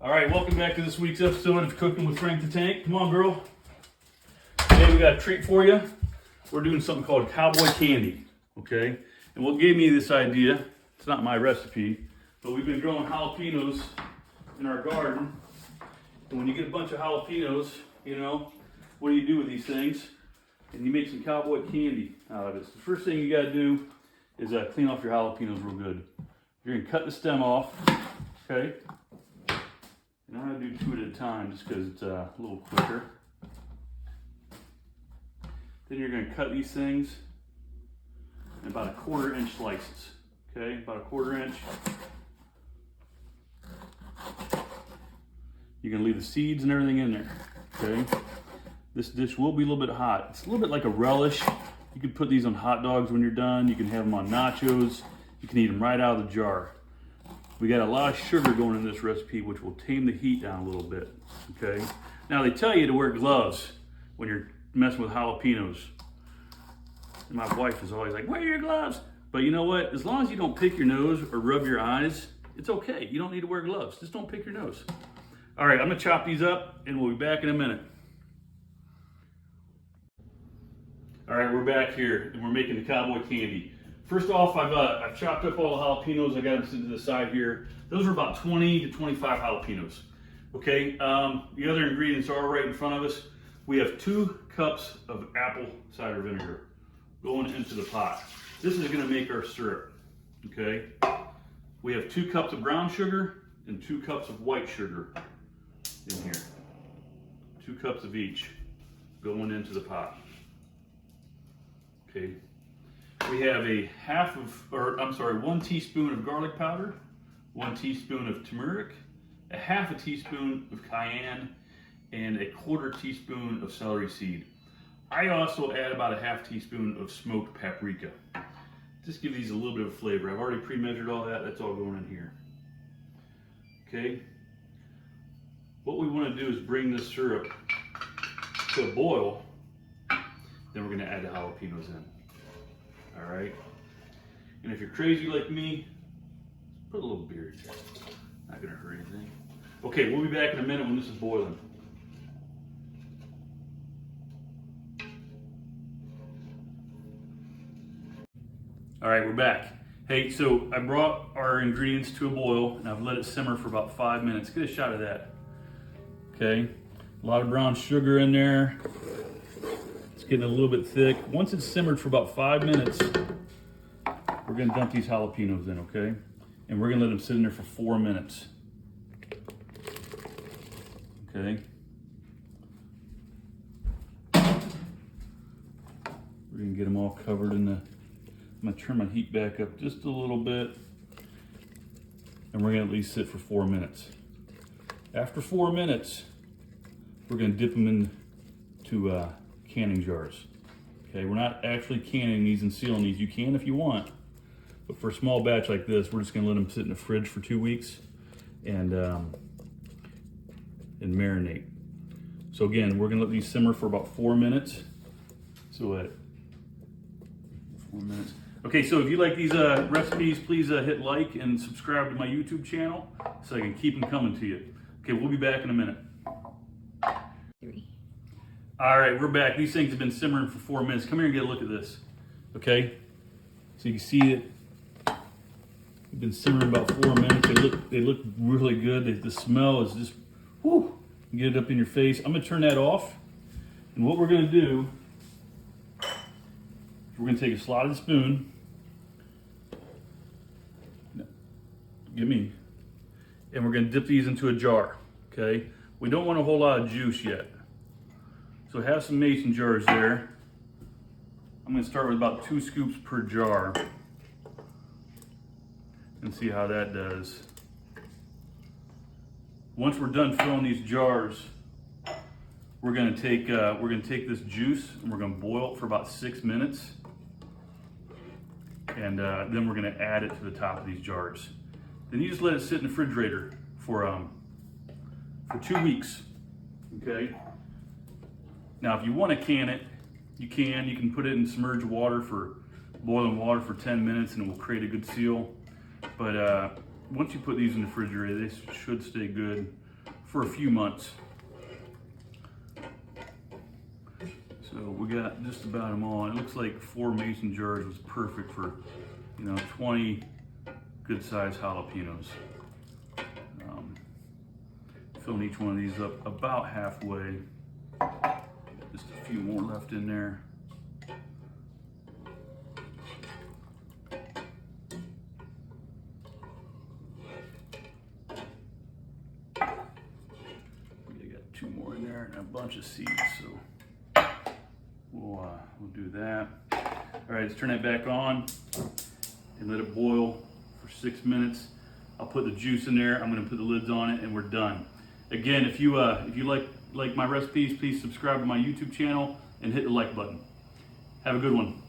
All right, welcome back to this week's episode of Cooking with Frank the Tank. Come on, girl. Today we got a treat for you. We're doing something called Cowboy candy, okay? And what gave me this idea, it's not my recipe, but we've been growing jalapenos in our garden. And when you get a bunch of jalapenos, you know, what do you do with these things? And you make some cowboy candy out of it. So the first thing you gotta do is clean off your jalapenos real good. You're gonna cut the stem off, okay? And I'm gonna do 2 at a time just because it's a little quicker. Then you're gonna cut these things in about 1/4 inch slices, okay? About 1/4 inch. You're gonna leave the seeds and everything in there, okay? This dish will be a little bit hot. It's a little bit like a relish. You can put these on hot dogs when you're done. You can have them on nachos. You can eat them right out of the jar. We got a lot of sugar going in this recipe, which will tame the heat down a little bit, okay? Now they tell you to wear gloves when you're messing with jalapenos. And my wife is always like, wear your gloves. But you know what? As long as you don't pick your nose or rub your eyes, it's okay. You don't need to wear gloves. Just don't pick your nose. All right, I'm gonna chop these up and we'll be back in a minute. All right, we're back here and we're making the cowboy candy. First off, I've chopped up all the jalapenos. I got them sitting to the side here. Those are about 20 to 25 jalapenos. Okay, the other ingredients are right in front of us. We have 2 cups of apple cider vinegar going into the pot. This is gonna make our syrup, okay? We have 2 cups of brown sugar and 2 cups of white sugar in here. 2 cups of each going into the pot. Okay. We have 1 teaspoon of garlic powder, 1 teaspoon of turmeric, 1/2 teaspoon of cayenne, and 1/4 teaspoon of celery seed. I also add about 1/2 teaspoon of smoked paprika. Just give these a little bit of flavor. I've already pre-measured all that. That's all going in here. Okay. What we want to do is bring this syrup to a boil. Then we're going to add the jalapenos in. All right. And if you're crazy like me, put a little beer in there. Not going to hurt anything. Okay, we'll be back in a minute when this is boiling. All right, we're back. Hey, so I brought our ingredients to a boil and I've let it simmer for about 5 minutes. Get a shot of that. Okay, a lot of brown sugar in there. It's getting a little bit thick. Once it's simmered for about 5 minutes, we're gonna dump these jalapenos in, okay? And we're gonna let them sit in there for 4 minutes. Okay. We're gonna get them all covered in the, I'm gonna turn my heat back up just a little bit. And we're gonna at least sit for 4 minutes. After 4 minutes, we're gonna dip them into canning jars. Okay, we're not actually canning these and sealing these. You can if you want, but for a small batch like this, we're just gonna let them sit in the fridge for 2 weeks and marinate. So again, we're gonna let these simmer for about 4 minutes. So at 4 minutes. Okay, so if you like these recipes, please hit like and subscribe to my YouTube channel so I can keep them coming to you. Okay, we'll be back in a minute. 3. All right, we're back. These things have been simmering for 4 minutes. Come here and get a look at this, okay? So you can see it. They've been simmering about 4 minutes. They look really good. The smell is just, whoo, you get it up in your face. I'm gonna turn that off. And what we're gonna do, we're gonna take a slotted spoon. Give me. And we're gonna dip these into a jar, okay? We don't want a whole lot of juice yet. So have some mason jars there. I'm gonna start with about 2 scoops per jar and see how that does. Once we're done filling these jars, we're gonna take this juice and we're gonna boil it for about 6 minutes. And then we're gonna add it to the top of these jars. Then you just let it sit in the refrigerator for 2 weeks, okay? Now, if you want to can it, you can put it in submerged water for boiling water for 10 minutes and it will create a good seal. But once you put these in the refrigerator, they should stay good for a few months. So we got just about them all. It looks like 4 mason jars was perfect for, 20 good sized jalapenos. Filling each one of these up about halfway. Just a few more left in there. We got 2 more in there and a bunch of seeds, so we'll do that. All right, let's turn that back on and let it boil for 6 minutes. I'll put the juice in there. I'm going to put the lids on it, and we're done. Again, if you like my recipes, please subscribe to my YouTube channel and hit the like button. Have a good one.